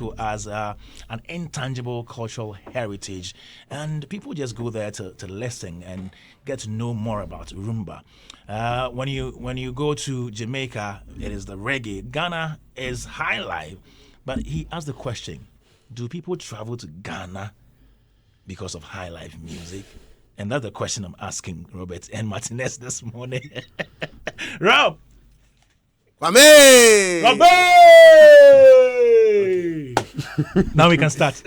UNESCO as an intangible cultural heritage, and people just go there to listen and get to know more about rumba. When you go to Jamaica, it is the reggae. Ghana is highlife. But he asked the question: do people travel to Ghana because of highlife music? And that's the question I'm asking Robert and Martinez this morning. Rob! Kwame! Robert! Now we can start.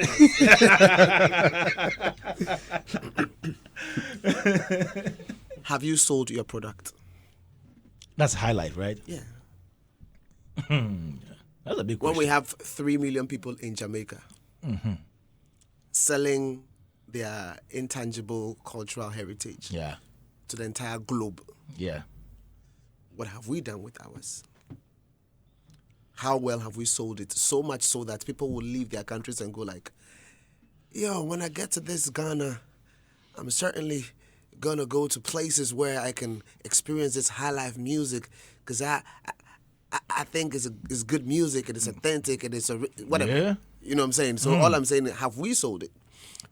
Have you sold your product? That's highlife, right? Yeah. That's a big When question. we have 3 million people in Jamaica selling their intangible cultural heritage Yeah. to the entire globe, Yeah. what have we done with ours? How well have we sold it? So much so that people will leave their countries and go like, yo, when I get to this Ghana, I'm certainly gonna go to places where I can experience this high life music because I think it's good music and it's authentic and it's whatever. Yeah. You know what I'm saying? So all I'm saying is, have we sold it?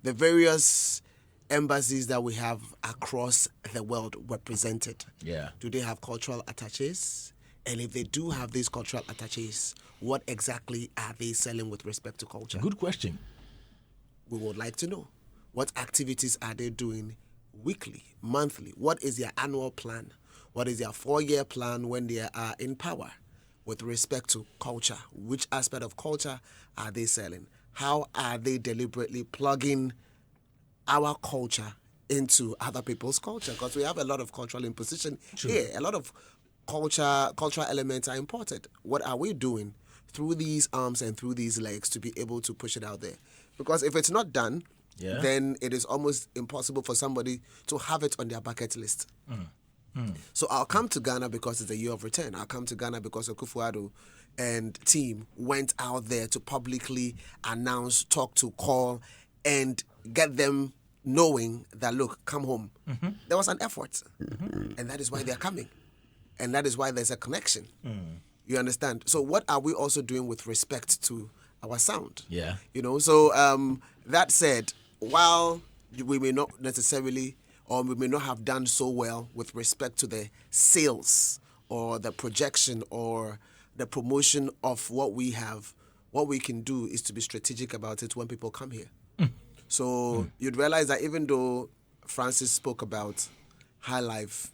The various embassies that we have across the world represented. Yeah. Do they have cultural attaches? And if they do have these cultural attaches, what exactly are they selling with respect to culture? Good question. We would like to know. What activities are they doing weekly, monthly? What is their annual plan? What is their 4-year plan when they are in power with respect to culture? Which aspect of culture are they selling? How are they deliberately plugging our culture into other people's culture? Because we have a lot of cultural imposition here. A lot of cultural elements are imported. What are we doing through these arms and through these legs to be able to push it out there? Because if it's not done, then it is almost impossible for somebody to have it on their bucket list. So I'll come to Ghana because it's a year of return. I'll come to Ghana because Akufo-Addo and team went out there to publicly announce, talk to, call, and get them knowing that, look, come home. There was an effort. And that is why they're coming. And that is why there's a connection. You understand? So what are we also doing with respect to our sound? Yeah. You know, so that said, while we may not necessarily or we may not have done so well with respect to the sales or the projection or the promotion of what we have, what we can do is to be strategic about it when people come here. So you'd realize that even though Francis spoke about high life,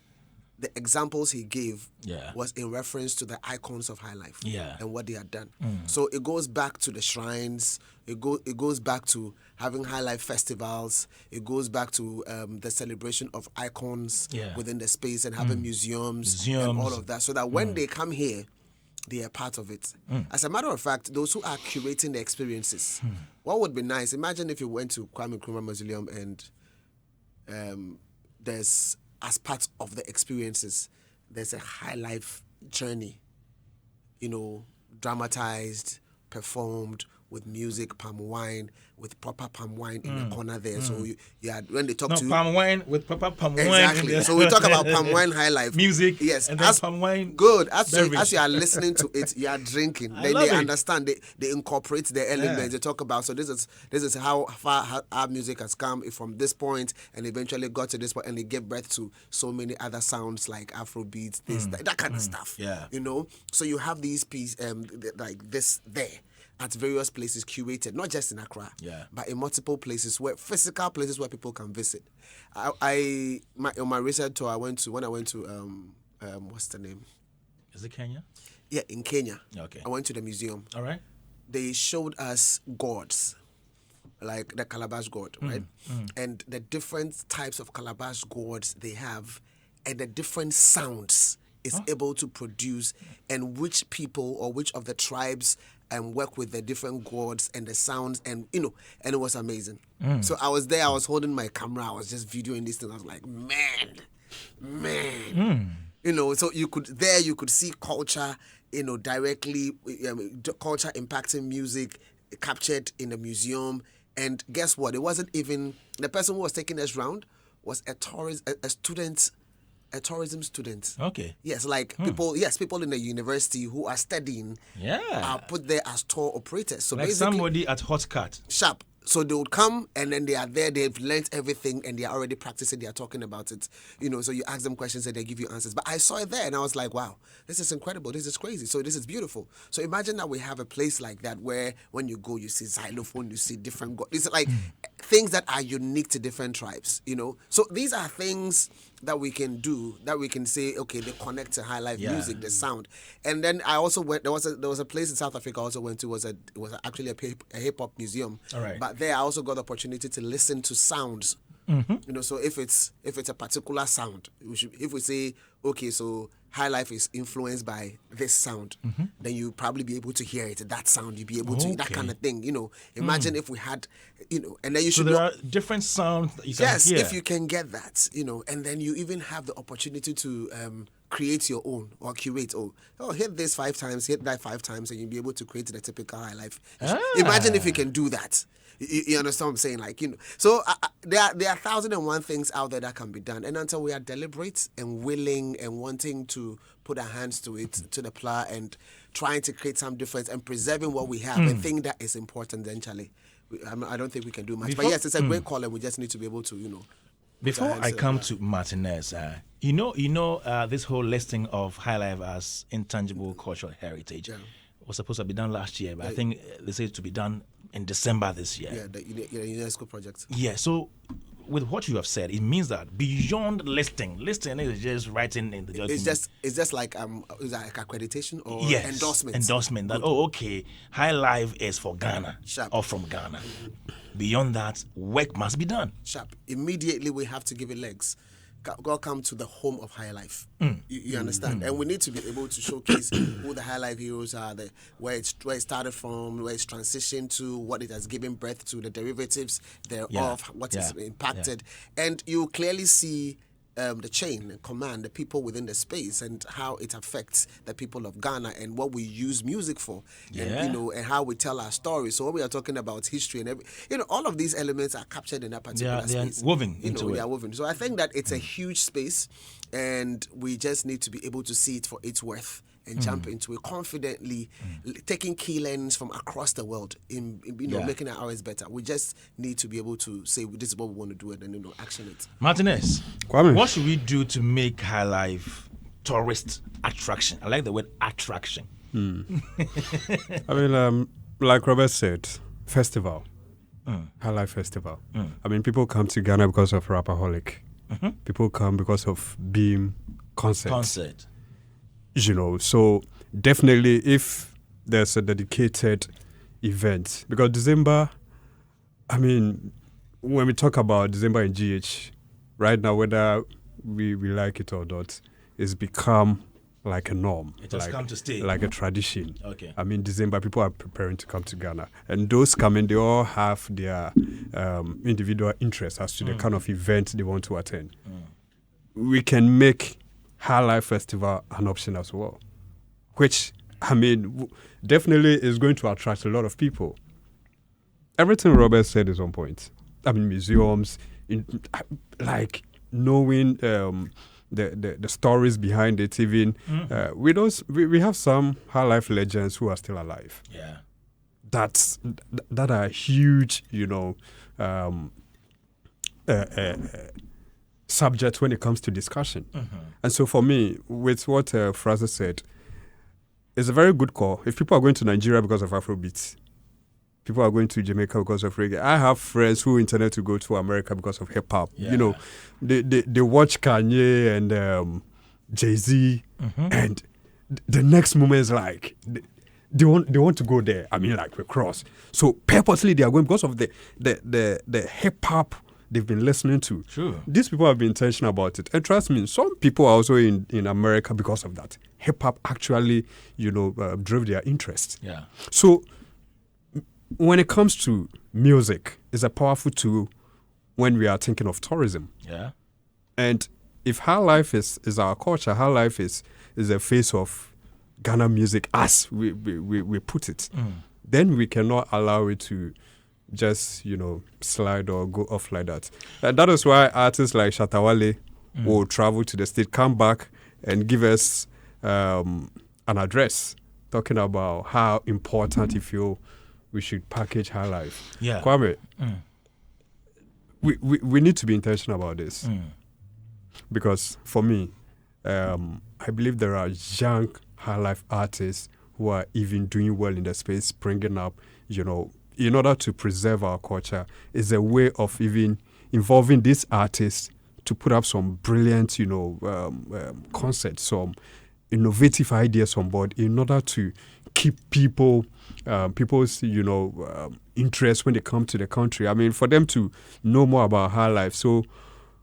the examples he gave was in reference to the icons of high life and what they had done. So it goes back to the shrines. It goes back to having high life festivals. It goes back to the celebration of icons within the space and having museums and all of that. So that when they come here, they are part of it. As a matter of fact, those who are curating the experiences, what would be nice, imagine if you went to Kwame Nkrumah Mausoleum and there's, as part of the experiences, there's a high life journey, you know, dramatized, performed with music, palm wine, with proper palm wine in the corner there. So you had, when they talk to you, palm wine with proper palm wine. Exactly. So we talk about palm wine high life. Music. Yes. And then palm wine. Good. As you are listening to it, you are drinking. Then they understand. They incorporate the elements. They talk about, so this is how far our music has come from this point and eventually got to this point, and they give birth to so many other sounds like Afrobeats, that kind of stuff. Yeah. You know? So you have these pieces like this there at various places curated, not just in Accra, but in multiple places, physical places where people can visit. On my research tour, when I went to what's the name? Is it Kenya? Yeah, in Kenya. Okay. I went to the museum. All right. They showed us gods, like the Calabash god, right? And the different types of Calabash gods they have, and the different sounds it's able to produce, and which people or which of the tribes and work with the different gods and the sounds, and and it was amazing. So I was there, I was holding my camera, I was just videoing this thing. I was like, man. So you could see culture, directly, culture impacting music captured in the museum. And guess what? It wasn't even the person who was taking us round was a tourist, a student a tourism student. Okay. Yes, like people in the university who are studying are put there as tour operators. So like basically, somebody at Hotcat. sharp. So they would come and then they are there, they've learnt everything and they are already practicing, they are talking about it. So you ask them questions and they give you answers. But I saw it there and I was like, wow, this is incredible, this is crazy. So this is beautiful. So imagine that we have a place like that where when you go, you see xylophone, you see different, it's like things that are unique to different tribes, So these are things that we can do, that we can say, okay, they connect to high life music, the sound. And then I also went, there was a place in South Africa I also went to, it was actually a hip hop museum. All right. But there I also got the opportunity to listen to sounds. So if it's a particular sound, if we say, okay, so high life is influenced by this sound, then you probably be able to hear it. That sound, you be able to, that kind of thing. Imagine if we had, and then you should. So there are different sounds that you can hear. Yes, if you can get that, and then you even have the opportunity to create your own or curate. Hit this 5 times, hit that 5 times, and you'll be able to create the typical high life. Imagine if you can do that. You understand what I'm saying? Like, so there are 1,001 things out there that can be done. And until we are deliberate and willing and wanting to put our hands to it, to the plow, and trying to create some difference and preserving what we have, and think that is important, then, Charlie, I don't think we can do much. But yes, it's a great call, and we just need to be able to, Before I come to Martinez, this whole listing of high life as intangible cultural heritage was supposed to be done last year, but I think they say it to be done in December this year. Yeah, the UNESCO project. Yeah, so with what you have said, it means that beyond listing is just writing in the document. It's just like is that like accreditation or endorsement? Endorsement that okay, high life is for Ghana or from Ghana. Beyond that, work must be done. Sharp. Immediately we have to give it legs. Welcome to the home of high life. You understand? And we need to be able to showcase who the high life heroes are, where it started from, where it's transitioned to, what it has given birth to, the derivatives thereof, what is impacted. And you clearly see the chain and command, the people within the space, and how it affects the people of Ghana and what we use music for, and and how we tell our stories. So when we are talking about history and all of these elements are captured in that particular space. They are woven into it. They are woven. So I think that it's a huge space, and we just need to be able to see it for its worth and jump into it confidently, taking key learnings from across the world in making our hours better. We just need to be able to say this is what we want to do and then action it. Martinez, Kwame, what should we do to make high life tourist attraction? I like the word attraction. I mean, like Robert said, festival, high life festival. I mean, people come to Ghana because of Rapaholic. People come because of Beam concert. So definitely if there's a dedicated event, because December, I mean, when we talk about December in GH, right now, whether we like it or not, it's become like a norm. It has come to stay. Like a tradition. Okay. I mean, December, people are preparing to come to Ghana. And those coming, they all have their individual interests as to the kind of event they want to attend. We can make High Life Festival an option as well, which, I mean, definitely is going to attract a lot of people. Everything Robert said is on point. I mean, museums, like knowing the stories behind it, even we have some High Life legends who are still alive. Yeah, that are huge, subject when it comes to discussion. And so for me, with what Francis said, it's a very good call. If people are going to Nigeria because of Afrobeats, people are going to Jamaica because of reggae. I have friends who intended to go to America because of hip-hop. Yeah. They watch Kanye and Jay-Z, and the next moment is like, they want to go there. I mean, like, we cross. So purposely they are going because of the hip-hop they've been listening to. True. These people have been intentional about it. And trust me, some people are also in America because of that. Hip-hop actually, drove their interest. Yeah. So when it comes to music, it's a powerful tool when we are thinking of tourism. Yeah. And if high life is our culture, high life is a face of Ghana music as we put it, then we cannot allow it to just, slide or go off like that. And that is why artists like Shatta Wale will travel to the state, come back and give us an address talking about how important he feel we should package high life. Yeah. Kwame, we need to be intentional about this. Because for me, I believe there are young high life artists who are even doing well in the space, springing up, in order to preserve our culture. Is a way of even involving these artists to put up some brilliant, concepts, some innovative ideas on board in order to keep people's interest when they come to the country. I mean, for them to know more about high life. So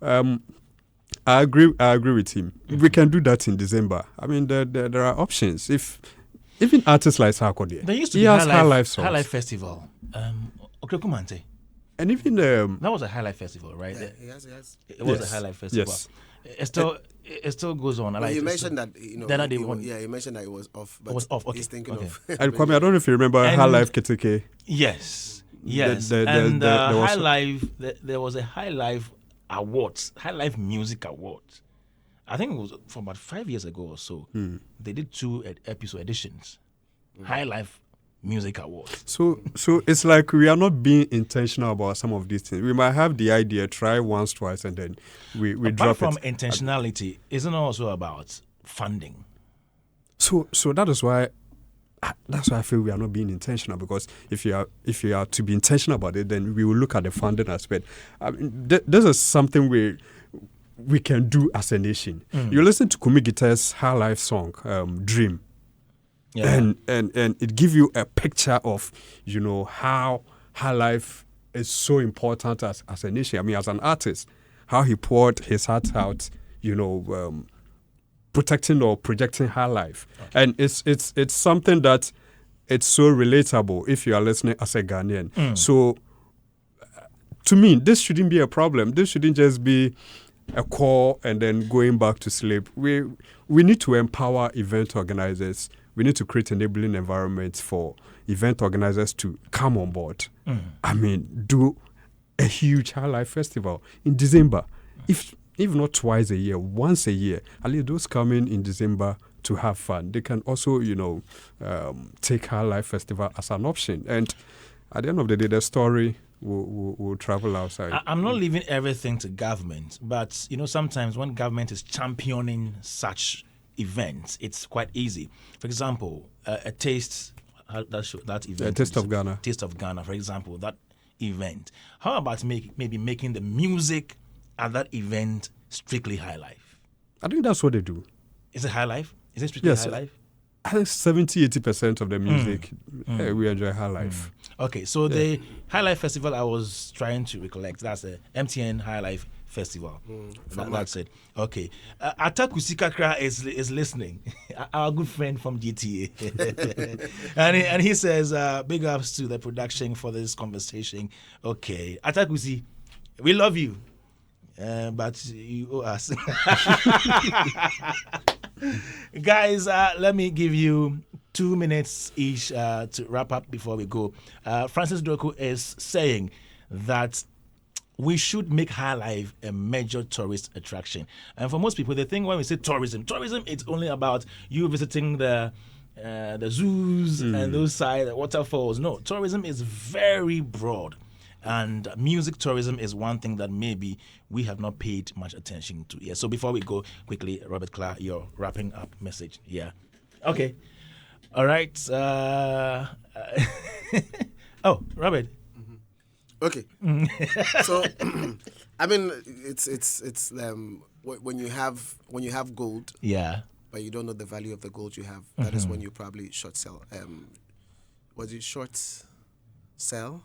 I agree with him. We can do that in December. I mean, there are options. If even artists like Sarkodie, there used to be High Life songs. High Life Festival. Okrekumante. And even that was a High Life Festival, right? Yeah, yes. It was a High Life Festival. Yes. It still goes on. Well, you mentioned that you mentioned that it was off. But it was off. Okay. He's thinking of. And Kwame, I don't know if you remember High Life Keteke. Yes. And High Life. There was a High Life Awards, High Life Music Awards. I think it was from about 5 years ago or so. They did 2 episode editions. High Life Music Awards. So it's like we are not being intentional about some of these things. We might have the idea, try once, twice, and then we drop it. Apart from intentionality, isn't it also about funding? So that is why. That's why I feel we are not being intentional, because if you are to be intentional about it, then we will look at the funding aspect. I mean, this is something we can do as a nation. You listen to Kumi Gita's High Life song, Dream. Yeah. And it gives you a picture of, how high life is so important as a nation. I mean, as an artist, how he poured his heart out, protecting or projecting high life. Okay. And it's something that it's so relatable if you are listening as a Ghanaian. So to me, this shouldn't be a problem. This shouldn't just be a call and then going back to sleep. We need to empower event organizers. We need to create enabling environments for event organizers to come on board. I mean, do a huge high life festival in December. If not twice a year, once a year, at least those coming in December to have fun, they can also, take High Life Festival as an option. And at the end of the day, the story will travel outside. I'm not leaving everything to government, but, sometimes when government is championing such events, it's quite easy. For example, a taste, that event. A Taste of Ghana. Taste of Ghana, for example, that event. How about maybe making the music at that event strictly high life? I think that's what they do. Is it high life? Is it strictly high life? I think 70-80% of the music we enjoy high life. Okay, so the High Life Festival I was trying to recollect, that's the MTN High Life Festival. That's it. Okay. Atakusi Kakra is listening. Our good friend from GTA. and he says, big ups to the production for this conversation. Okay. Atakusi, we love you. But you owe us. Guys, let me give you 2 minutes each to wrap up before we go. Francis Doku is saying that we should make high life a major tourist attraction. And for most people, they think when we say tourism, it's only about you visiting the zoos and those side waterfalls. No, tourism is very broad. And music tourism is one thing that maybe we have not paid much attention to. Yeah. So before we go, quickly, Robert Clark, your wrapping up message. Yeah. Okay. All right. Robert. Okay. So, I mean, it's when you have gold. Yeah. But you don't know the value of the gold you have. That is when you probably short sell. Was it short sell?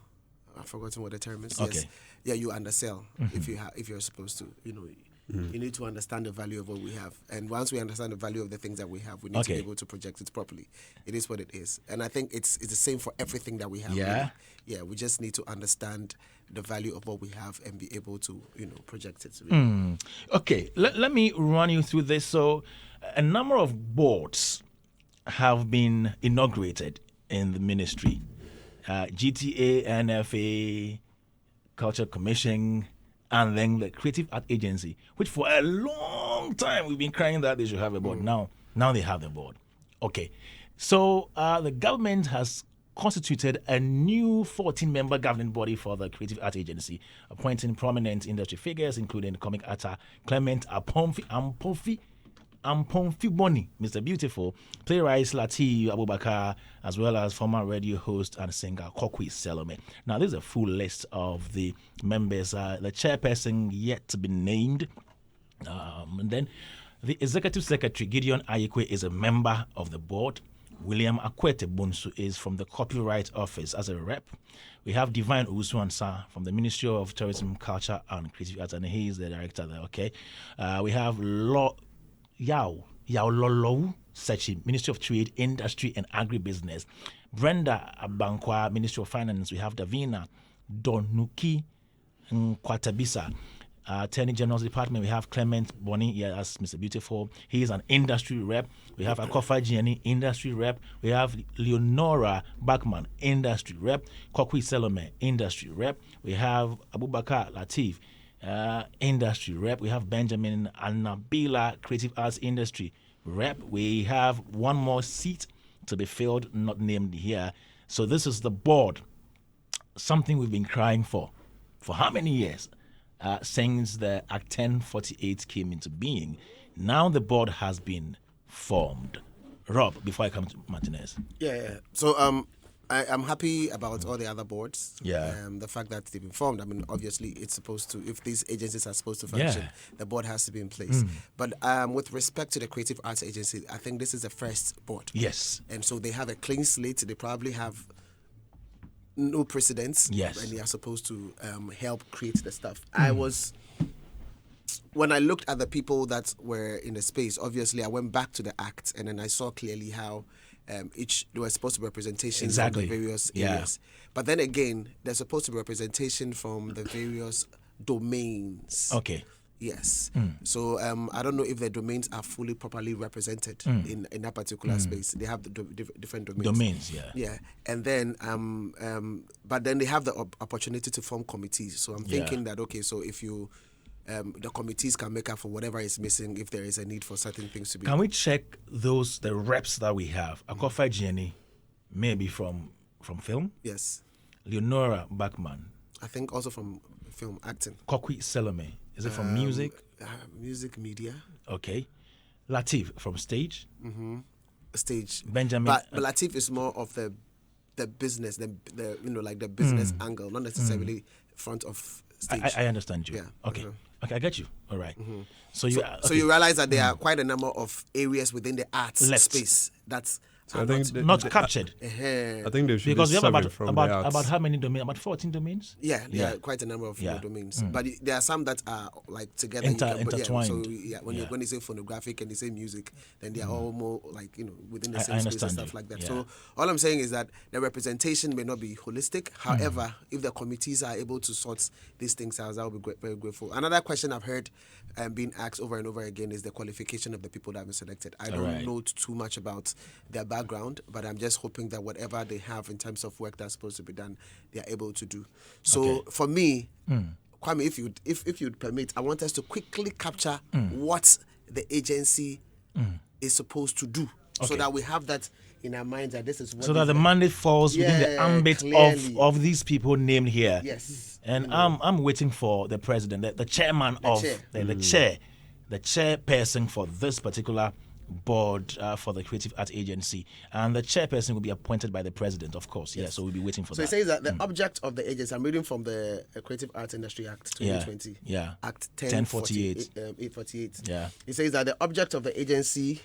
I've forgotten what the term is. Okay. Yes. Yeah, you undersell if you're supposed to. You need to understand the value of what we have. And once we understand the value of the things that we have, we need to be able to project it properly. It is what it is. And I think it's the same for everything that we have. Yeah. Really. Yeah, we just need to understand the value of what we have and be able to, project it. Really. Okay, let me run you through this. So a number of boards have been inaugurated in the ministry. GTA, NFA, Culture Commission, and then the Creative Art Agency, which for a long time we've been crying that they should have a board. Now they have the board. Okay, so the government has constituted a new 14-member governing body for the Creative Art Agency, appointing prominent industry figures, including comic actor Clement Ampomfiboni, Mr. Beautiful, playwright Lateef Abubakar, as well as former radio host and singer Kokwi Selome. Now, this is a full list of the members. The chairperson yet to be named. And then the executive secretary, Gideon Ayekwe, is a member of the board. William Akwete Bonsu is from the Copyright Office as a rep. We have Divine Usuansa from the Ministry of Tourism, Culture and Creative Arts, and he is the director there, okay? We have Yao Lolo Sechi, Ministry of Trade, Industry and Agribusiness. Brenda Abankwa, Ministry of Finance. We have Davina Donuki Nkwatabisa, Attorney General's Department. We have Clement Boni, as Mr. Beautiful. He is an industry rep. We have Akofa Gianni, industry rep. We have Leonora Bachman, industry rep. Kokwi Selome, industry rep. We have Abubakar Lateef, industry rep. We have Benjamin Anabila, creative arts industry rep. We have one more seat to be filled, not named here. So this is the board, something we've been crying for how many years? Since the Act 1048 came into being. Now the board has been formed. Rob, before I come to Martinez. Yeah. So I'm happy about all the other boards. Yeah. The fact that they've been formed. I mean, obviously, it's supposed to, if these agencies are supposed to function, the board has to be in place. But with respect to the Creative Arts Agency, I think this is the first board. Yes. And so they have a clean slate. They probably have no precedents. Yes. And they are supposed to help create the stuff. When I looked at the people that were in the space, obviously I went back to the act and then I saw clearly how there was supposed to be representation from the various areas. But then again, there's supposed to be representation from the various domains. Okay. Yes. So I don't know if the domains are fully properly represented in that particular space. They have the different domains. Domains, Yeah. And then, but then they have the opportunity to form committees. So I'm thinking that, okay, so if you, the committees can make up for whatever is missing if there is a need for certain things to be. Can we check the reps that we have? Akofa Gianni, maybe from film? Yes. Leonora Bachman. I think also from film acting. Kokwi Selome. Is it from music? Music, media. Okay. Lateef from stage? Stage. Benjamin. But Lateef is more of the business, the like the business angle, not necessarily front of stage. I understand you. Yeah. Okay. Okay, I get you. All right. So you realize that there are quite a number of areas within the arts space that's not captured. I think there should Because be we have about how many domains? About 14 domains? Yeah, there are quite a number of domains. But there are some that are like together. Intertwined. When you say phonographic and you say music, then they are all more like, within the same space and stuff like that. Yeah. So all I'm saying is that the representation may not be holistic. However, if the committees are able to sort these things out, I will be very grateful. Another question I've heard being asked over and over again is the qualification of the people that have been selected. I don't know too much about their background, but I'm just hoping that whatever they have in terms of work that's supposed to be done, they are able to do. So for me, Kwame, if you'd permit, I want us to quickly capture what the agency is supposed to do, so that we have that in our minds that this is what. So that the mandate falls within the ambit of these people named here. Yes. And I'm waiting for the president, the chairman the chairperson for this particular board for the Creative Art Agency, and the chairperson will be appointed by the president, of course. Yes. So we'll be waiting for that. So it says that the object of the agency, I'm reading from the Creative Arts Industry Act 2020. Yeah. Act 1048. 848. Yeah. It says that the object of the agency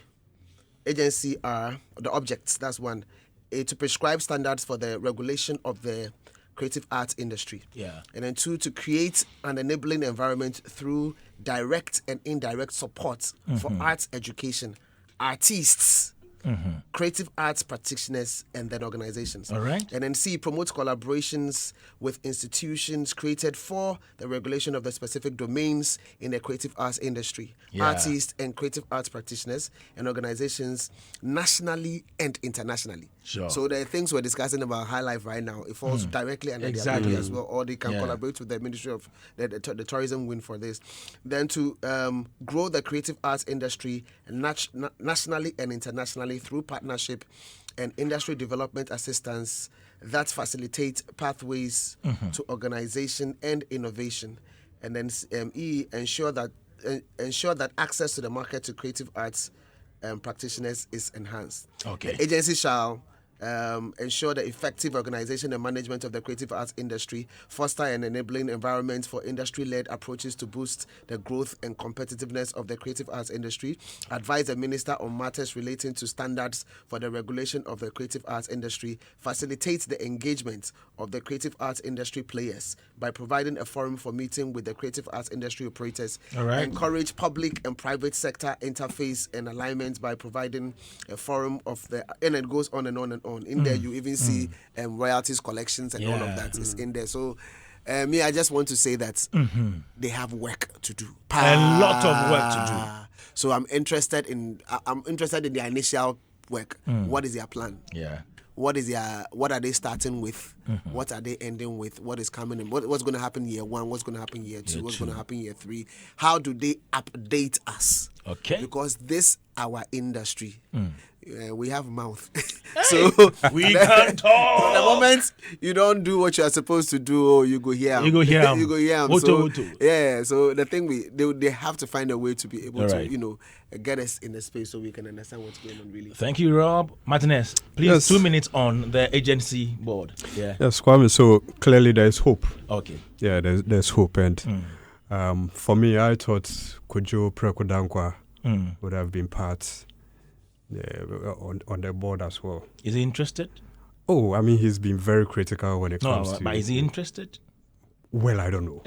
are the objects. That's one, to prescribe standards for the regulation of the creative arts industry. Yeah. And then two, to create an enabling environment through direct and indirect support for arts education, artists, creative arts practitioners, and then organizations. All right. And then C, promotes collaborations with institutions created for the regulation of the specific domains in the creative arts industry, artists and creative arts practitioners and organizations nationally and internationally. Sure. So the things we're discussing about highlife right now, it falls directly under their purview as well, or they can collaborate with the Ministry of the tourism wing for this. Then to grow the creative arts industry nationally and internationally through partnership and industry development assistance that facilitate pathways to organization and innovation. And then E, ensure that access to the market to creative arts practitioners is enhanced. Okay. The agency shall ensure the effective organization and management of the creative arts industry, foster an enabling environment for industry-led approaches to boost the growth and competitiveness of the creative arts industry, advise the minister on matters relating to standards for the regulation of the creative arts industry, facilitate the engagement of the creative arts industry players by providing a forum for meeting with the creative arts industry operators, encourage public and private sector interface and alignment by providing a forum of the, and it goes on and on and on. In there, you even see royalties collections and all of that is in there. So, I just want to say that they have work to do. A lot of work to do. So I'm interested in their initial work. What is their plan? Yeah. What are they starting with? What are they ending with? What is coming in? What's going to happen year 1? What's going to happen year 2? What's going to happen year 3? How do they update us? Okay. Because this our industry. We have mouth. So we can talk. The moment you don't do what you are supposed to do, you go here. You go here. You go here. Woto. Yeah. So the thing they have to find a way to be able All to right. Get us in the space so we can understand what's going on really. Thank you, Rob. Martinez, please, Yes. 2 minutes on the agency board. Yeah. Yes, Kwame. So clearly there is hope. Okay. Yeah, there's hope. And for me, I thought Kojo Prekodankwa would have been part on the board as well. Is he interested? Oh, I mean, he's been very critical when it comes to... But is he interested? Well, I don't know.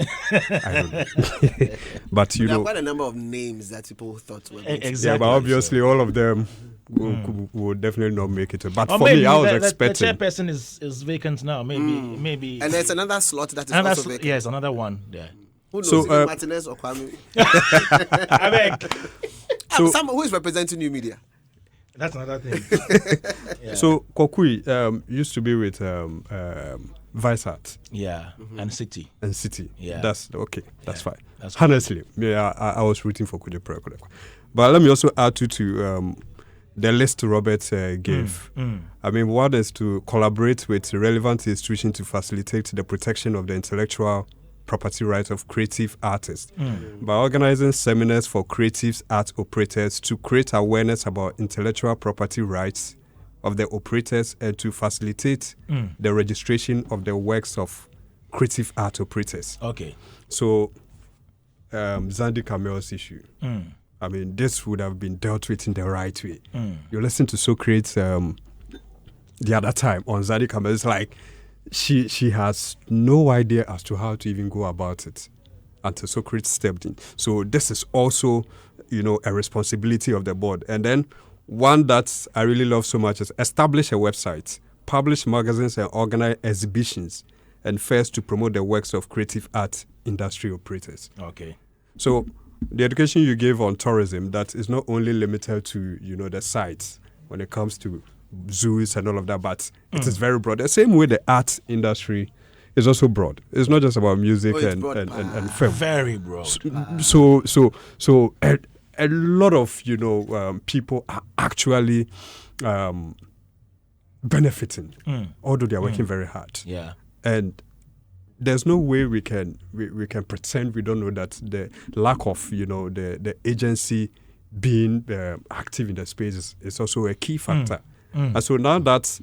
But, There are quite a number of names that people thought were going to- Exactly. Yeah, but obviously all of them will definitely not make it. But Or for maybe me, I was the expecting... chairperson is vacant now. Maybe. And there's another slot that is Another also sl- vacant. yes, another one. Yeah. Who knows? So, Even Martinez or Kwame? I beg. So- Who is representing New Media? That's another thing. Yeah. So Kokui used to be with Viceart Yeah. And City. and City. Yeah. That's okay. That's fine. That's cool. Honestly, I was rooting for Kojo Prekodankwa. But let me also add to the list Robert gave. I mean, one is to collaborate with relevant institutions to facilitate the protection of the intellectual property rights of creative artists by organizing seminars for creative art operators to create awareness about intellectual property rights of the operators and to facilitate the registration of the works of creative art operators. Okay. So, Zandi Kamel's issue. I mean, this would have been dealt with in the right way. You listen to Socrates the other time on Zandi Kamel. It's like she has no idea as to how to even go about it until Socrates stepped in. So this is also, a responsibility of the board. And then one that I really love so much is establish a website, publish magazines and organize exhibitions and fairs to promote the works of creative art industry operators. Okay. So the education you gave on tourism, that is not only limited to, the sites when it comes to zoos and all of that, but it is very broad. The same way the art industry is also broad. It's not just about music and film. Very broad. So a lot of people are actually benefiting, although they are working very hard. Yeah. And there's no way we can pretend we don't know that the lack of the agency being active in the space is also a key factor. And so now that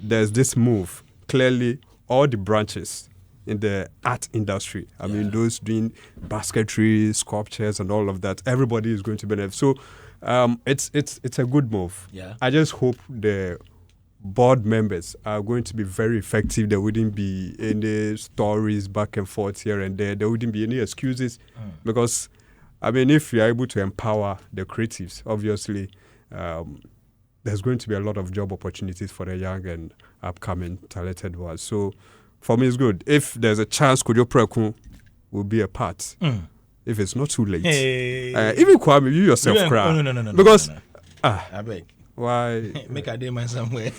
there's this move, clearly all the branches in the art industry, I mean those doing basketry, sculptures and all of that, everybody is going to benefit. So it's a good move. Yeah. I just hope the board members are going to be very effective. There wouldn't be any stories back and forth here and there. There wouldn't be any excuses because, I mean, if you're able to empower the creatives, obviously, there's going to be a lot of job opportunities for the young and upcoming talented ones. So for me, it's good. If there's a chance, Kojo Preku will be a part. If it's not too late. Even Kwame, you yourself cry. No. Because, I beg. why? Make a day man somewhere.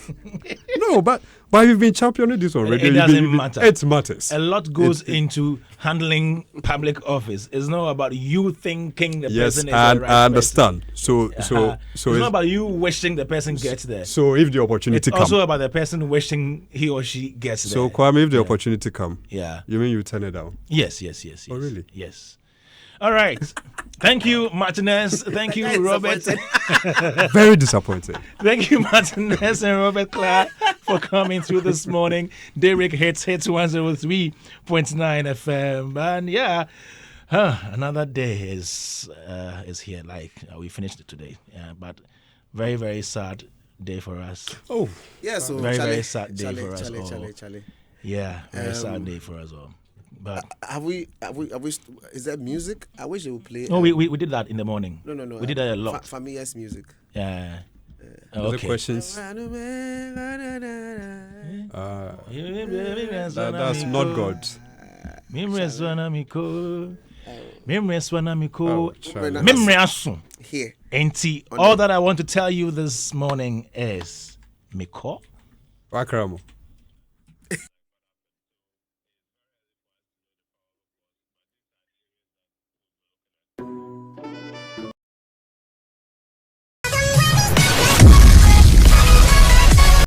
No, but you've been championing this already. It doesn't matter. It matters. A lot goes into handling public office. It's not about you thinking the person is the right I understand. person. So it's not about you wishing the person gets there. So if the opportunity It's comes. also about the person wishing he or she gets there. So Kwame, if the opportunity come, Yeah. you mean you turn it down? Yes. Oh, really? Yes. All right. Thank you, Martinez. Thank you, Robert. Very disappointed. Thank you, Martinez and Robert Clark, for coming through this morning. Derek hits 103.9 FM. And yeah, another day is here. Like we finished it today. Yeah, but very, very sad day for us. Oh. Yeah, so Very sad day for us all. Charlie. Yeah, very sad day for us all. But Have we? Is that music? I wish they would play. no, we did that in the morning. No. We did that a lot. Familiar's music. Yeah. Other Okay. questions? That's not good. Here. All that I want to tell you this morning is Miko. Wakramo.